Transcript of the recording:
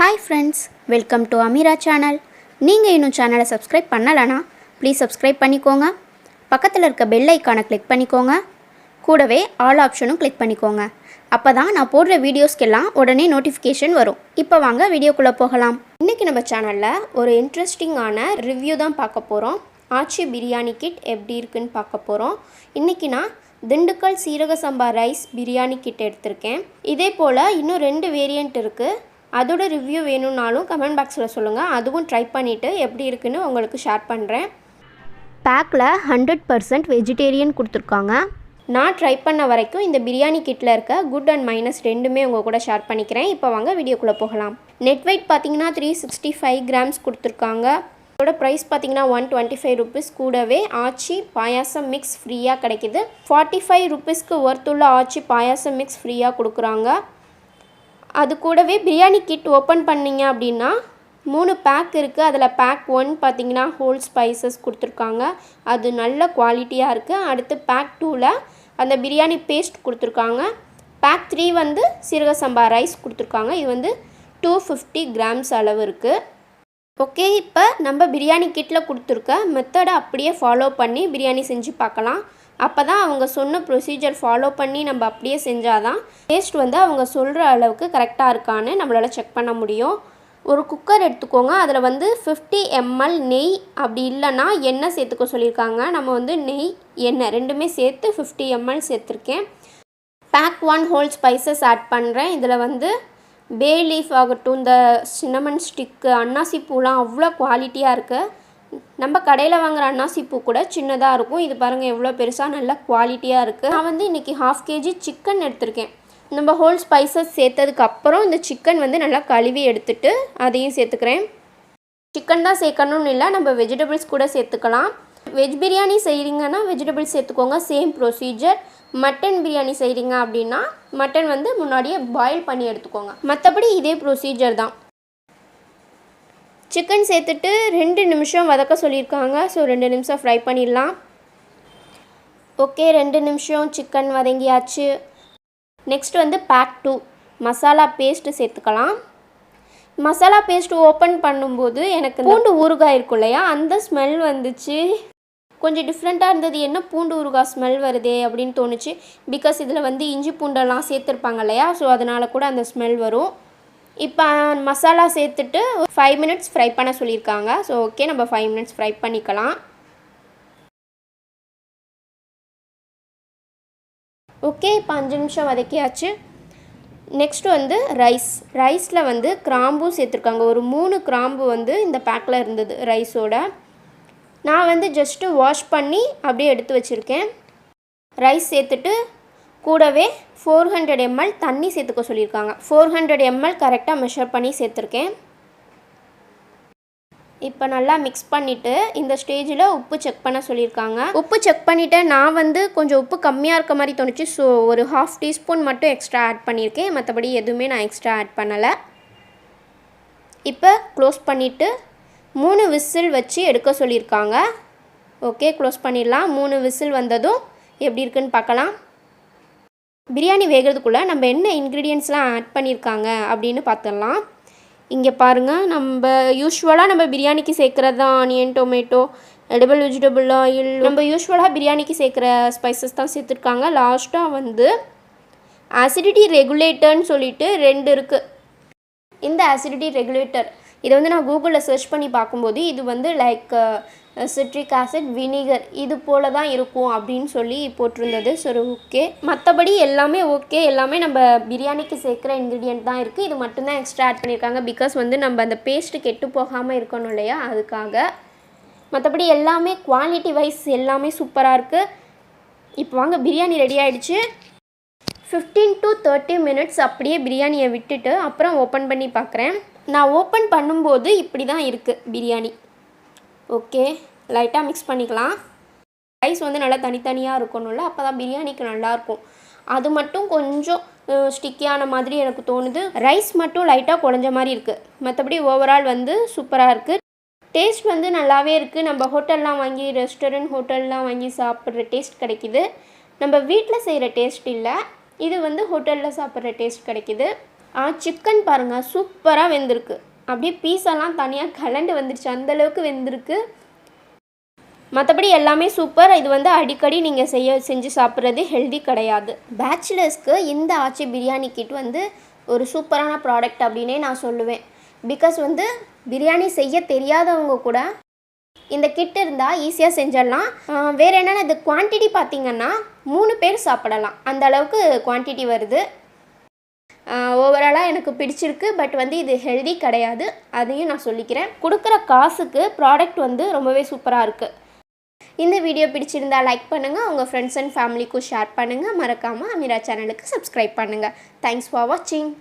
Hi friends, welcome to Amira channel. நீங்கள் இன்னும் சேனலை சப்ஸ்கிரைப் பண்ணலனா ப்ளீஸ் சப்ஸ்கிரைப் பண்ணிக்கோங்க. பக்கத்தில் இருக்க பெல் ஐக்கானை கிளிக் பண்ணிக்கோங்க. கூடவே ஆல் ஆப்ஷனும் கிளிக் பண்ணிக்கோங்க. அப்போ தான் நான் போடுற வீடியோஸ்க்கெல்லாம் உடனே நோட்டிஃபிகேஷன் வரும். இப்போ வாங்க வீடியோக்குள்ளே போகலாம். இன்றைக்கி நம்ம சேனலில் ஒரு இன்ட்ரெஸ்டிங்கான ரிவ்யூ தான் பார்க்க போகிறோம். ஆச்சி பிரியாணி கிட் எப்படி இருக்குன்னு பார்க்க போகிறோம். இன்றைக்கி நான் திண்டுக்கல் சீரக சம்பா ரைஸ் பிரியாணி கிட் எடுத்திருக்கேன். இதே போல் இன்னும் 2 வேரியண்ட் இருக்குது. அதோட ரிவ்யூ வேணும்னாலும் கமெண்ட் பாக்ஸில் சொல்லுங்கள். அதுவும் ட்ரை பண்ணிவிட்டு எப்படி இருக்குன்னு உங்களுக்கு ஷேர் பண்ணுறேன். பேக்கில் 100% வெஜிடேரியன் கொடுத்துருக்காங்க. நான் ட்ரை பண்ண வரைக்கும் இந்த பிரியாணி கிட்டில் இருக்க குட் அண்ட் மைனஸ் ரெண்டுமே உங்கள் கூட ஷேர் பண்ணிக்கிறேன். இப்போ வாங்க வீடியோக்குள்ளே போகலாம். நெட் வெயிட் பார்த்தீங்கன்னா 365 கிராம்ஸ் கொடுத்துருக்காங்க. இதோட ப்ரைஸ் பார்த்தீங்கன்னா 125 ருபீஸ். கூடவே ஆச்சி பாயாசம் மிக்ஸ் ஃப்ரீயாக கிடைக்கிது. 45 ருபீஸ்க்கு ஒர்த்துள்ள ஆச்சி பாயாசம் மிக்ஸ் ஃப்ரீயாக கொடுக்குறாங்க. அது கூடவே பிரியாணி கிட் ஓப்பன் பண்ணிங்க அப்படின்னா 3 பேக் இருக்குது. அதில் பேக் 1 பார்த்திங்கன்னா ஹோல் ஸ்பைசஸ் கொடுத்துருக்காங்க. அது நல்ல குவாலிட்டியாக இருக்குது. அடுத்து பேக் 2ல் அந்த பிரியாணி பேஸ்ட் கொடுத்துருக்காங்க. பேக் 3 வந்து சீரக சம்பா ரைஸ் கொடுத்துருக்காங்க. இது வந்து 250 கிராம்ஸ் அளவு இருக்குது. ஓகே, இப்போ நம்ம பிரியாணி கிட்டில் கொடுத்துருக்க மெத்தடை அப்படியே ஃபாலோ பண்ணி பிரியாணி செஞ்சு பார்க்கலாம். அப்போ தான் அவங்க சொன்ன ப்ரொசீஜர் ஃபாலோ பண்ணி நம்ம அப்படியே செஞ்சால் தான் டேஸ்ட் வந்து அவங்க சொல்கிற அளவுக்கு கரெக்டாக இருக்கான்னு நம்மளால் செக் பண்ண முடியும். ஒரு குக்கர் எடுத்துக்கோங்க. அதில் வந்து 50 ml நெய், அப்படி இல்லைன்னா எண்ணெய் சேர்த்துக்க சொல்லியிருக்காங்க. நம்ம வந்து நெய் எண்ணெய் ரெண்டுமே சேர்த்து 50 ml சேர்த்துருக்கேன். பேக் 1 ஹோல் ஸ்பைசஸ் ஆட் பண்ணுறேன். இதில் வந்து பே லீஃப் ஆகட்டும், இந்த சின்னமன் ஸ்டிக்கு, அன்னாசி பூலாம் அவ்வளோ குவாலிட்டியாக இருக்குது. நம்ம கடையில் வாங்குகிற அன்னாசி பூ கூட சின்னதாக இருக்கும். இது பாருங்கள் எவ்வளோ பெருசாக நல்ல குவாலிட்டியாக இருக்குது. நான் வந்து இன்றைக்கி 1/2 kg சிக்கன் எடுத்திருக்கேன். நம்ம ஹோல் ஸ்பைசஸ் சேர்த்ததுக்கப்புறம் இந்த சிக்கன் வந்து நல்லா கழுவி எடுத்துட்டு அதையும் சேர்த்துக்கிறேன். சிக்கன் தான் சேர்க்கணும்னு இல்லை, நம்ம வெஜிடபிள்ஸ் கூட சேர்த்துக்கலாம். வெஜ் பிரியாணி செய்கிறீங்கன்னா வெஜிடபிள்ஸ் சேர்த்துக்கோங்க, சேம் ப்ரொசீஜர். மட்டன் பிரியாணி செய்கிறீங்க அப்படின்னா மட்டன் வந்து முன்னாடியே பாயில் பண்ணி எடுத்துக்கோங்க. மற்றபடி இதே ப்ரொசீஜர் தான். சிக்கன் சேர்த்துட்டு 2 நிமிஷம் வதக்க சொல்லியிருக்காங்க. ஸோ 2 நிமிஷம் ஃப்ரை பண்ணிடலாம். ஓகே, 2 நிமிஷம் சிக்கன் வதங்கியாச்சு. நெக்ஸ்ட் வந்து பேக் 2 மசாலா பேஸ்ட்டு சேர்த்துக்கலாம். மசாலா பேஸ்ட் ஓப்பன் பண்ணும்போது எனக்கு பூண்டு ஊறுகாய் இருக்கும் இல்லையா, அந்த ஸ்மெல் வந்துச்சு. கொஞ்சம் டிஃப்ரெண்ட்டாக இருந்தது. என்ன பூண்டு ஊறுகாய் ஸ்மெல் வருதே அப்படின்னு தோணுச்சு. பிகாஸ் இதில் வந்து இஞ்சி பூண்டெல்லாம் சேர்த்துருப்பாங்க இல்லையா, ஸோ அதனால் கூட அந்த ஸ்மெல் வரும். இப்போ மசாலா சேர்த்துட்டு 5 மினிட்ஸ் ஃப்ரை பண்ண சொல்லியிருக்காங்க. ஸோ ஓகே, நம்ம 5 மினிட்ஸ் ஃப்ரை பண்ணிக்கலாம். ஓகே, இப்போ 5 நிமிஷம் வதக்கியாச்சு. நெக்ஸ்ட் வந்து ரைஸில் வந்து கிராம்பு சேர்த்துருக்காங்க. ஒரு 3 கிராம்பு வந்து இந்த பேக்கில் இருந்தது ரைஸோட. நான் வந்து ஜஸ்ட்டு வாஷ் பண்ணி அப்படியே எடுத்து வச்சுருக்கேன். ரைஸ் சேர்த்துட்டு கூடவே 400 ml தண்ணி சேர்த்துக்க சொல்லியிருக்காங்க. 400 ml கரெக்டாக மெஷர் பண்ணி சேர்த்துருக்கேன். இப்போ நல்லா மிக்ஸ் பண்ணிவிட்டு இந்த ஸ்டேஜில் உப்பு செக் பண்ண சொல்லியிருக்காங்க. உப்பு செக் பண்ணிவிட்டு நான் வந்து கொஞ்சம் உப்பு கம்மியாக இருக்க மாதிரி தோணுச்சு. ஸோ ஒரு 1/2 டீஸ்பூன் மட்டும் எக்ஸ்ட்ரா ஆட் பண்ணியிருக்கேன். மற்றபடி எதுவுமே நான் எக்ஸ்ட்ரா ஆட் பண்ணலை. இப்போ க்ளோஸ் பண்ணிவிட்டு 3 விசில் வச்சு எடுக்க சொல்லியிருக்காங்க. ஓகே, க்ளோஸ் பண்ணிடலாம். 3 விசில் வந்ததும் எப்படி இருக்குன்னு பார்க்கலாம். பிரியாணி வேகிறதுக்குள்ளே நம்ம என்ன இன்க்ரீடியன்ட்ஸ்லாம் ஆட் பண்ணியிருக்காங்க அப்படின்னு பார்த்துடலாம். இங்கே பாருங்கள், நம்ம யூஸ்வலாக நம்ம பிரியாணிக்கு சேர்க்குறது தான் onion, tomato, edible vegetable oil, நம்ம யூஸ்வலாக பிரியாணிக்கு சேர்க்குற ஸ்பைசஸ் தான் சேர்த்துருக்காங்க. லாஸ்ட்டாக வந்து ஆசிடிட்டி ரெகுலேட்டர்னு சொல்லிட்டு 2 இருக்குது. இந்த ஆசிடிட்டி ரெகுலேட்டர் இதை வந்து நான் கூகுளில் சர்ச் பண்ணி பார்க்கும்போது இது வந்து லைக் சிட்ரிக் ஆசிட், வினிகர் இது போல் தான் இருக்கும் அப்படின்னு சொல்லி போட்டிருந்தது. சரி, ஓகே. மற்றபடி எல்லாமே ஓகே. எல்லாமே நம்ம பிரியாணிக்கு சேர்க்குற இன்க்ரீடியன்ட் தான் இருக்குது. இது மட்டும்தான் எக்ஸ்ட்ரா ஆட் பண்ணியிருக்காங்க. பிகாஸ் வந்து நம்ம அந்த பேஸ்ட்டு கெட்டு போகாமல் இருக்கணும் இல்லையா, அதுக்காக. மற்றபடி எல்லாமே குவாலிட்டி வைஸ் எல்லாமே சூப்பராக இருக்குது. இப்போ வாங்க, பிரியாணி ரெடி ஆகிடுச்சு. 15 to 30 மினிட்ஸ் அப்படியே பிரியாணியை விட்டுட்டு அப்புறம் ஓப்பன் பண்ணி பார்க்குறேன். நான் ஓப்பன் பண்ணும்போது இப்படி தான் இருக்குது பிரியாணி. ஓகே, லைட்டாக மிக்ஸ் பண்ணிக்கலாம். ரைஸ் வந்து நல்லா தனித்தனியாக இருக்கணும்ல, அப்போ தான் பிரியாணிக்கு நல்லாயிருக்கும். அது மட்டும் கொஞ்சம் ஸ்டிக்கியான மாதிரி எனக்கு தோணுது. ரைஸ் மட்டும் லைட்டாக குழஞ்ச மாதிரி இருக்குது. மற்றபடி ஓவரால் வந்து சூப்பராக இருக்குது. டேஸ்ட் வந்து நல்லாவே இருக்குது. நம்ம ஹோட்டல்லாம் வாங்கி ரெஸ்டாரண்ட் ஹோட்டல்லாம் வாங்கி சாப்பிட்ற டேஸ்ட் கிடைக்கிது. நம்ம வீட்டில் செய்கிற டேஸ்ட் இல்லை, இது வந்து ஹோட்டலில் சாப்பிட்ற டேஸ்ட் கிடைக்கிது. சிக்கன் பாருங்கள் சூப்பராக வெந்திருக்கு. அப்படியே பீஸெல்லாம் தனியாக கலண்டு வந்துடுச்சு, அந்தளவுக்கு வெந்திருக்கு. மற்றபடி எல்லாமே சூப்பர். இது வந்து அடிக்கடி நீங்கள் செஞ்சு சாப்பிட்றது ஹெல்தி கிடையாது. பேச்சுலர்ஸ்க்கு இந்த ஆச்சி பிரியாணி கிட் வந்து ஒரு சூப்பரான ப்ராடக்ட் அப்படின்னே நான் சொல்லுவேன். பிகாஸ் வந்து பிரியாணி செய்ய தெரியாதவங்க கூட இந்த கிட் இருந்தால் ஈஸியாக செஞ்சிடலாம். வேறு என்னென்னா இது குவான்டிட்டி பார்த்திங்கன்னா 3 பேர் சாப்பிடலாம், அந்த அளவுக்கு குவான்டிட்டி வருது. ஓவராலாக எனக்கு பிடிச்சிருக்கு. பட் வந்து இது ஹெல்தி கிடையாது, அதையும் நான் சொல்லிக்கிறேன். கொடுக்குற காசுக்கு ப்ராடக்ட் வந்து ரொம்பவே சூப்பராக இருக்குது. இந்த வீடியோ பிடிச்சிருந்தால் லைக் பண்ணுங்கள், உங்கள் ஃப்ரெண்ட்ஸ் அண்ட் ஃபேமிலிக்கும் ஷேர் பண்ணுங்கள். மறக்காமல் அமீரா சேனலுக்கு சப்ஸ்கிரைப் பண்ணுங்கள். தேங்க்ஸ் ஃபார் வாட்சிங்.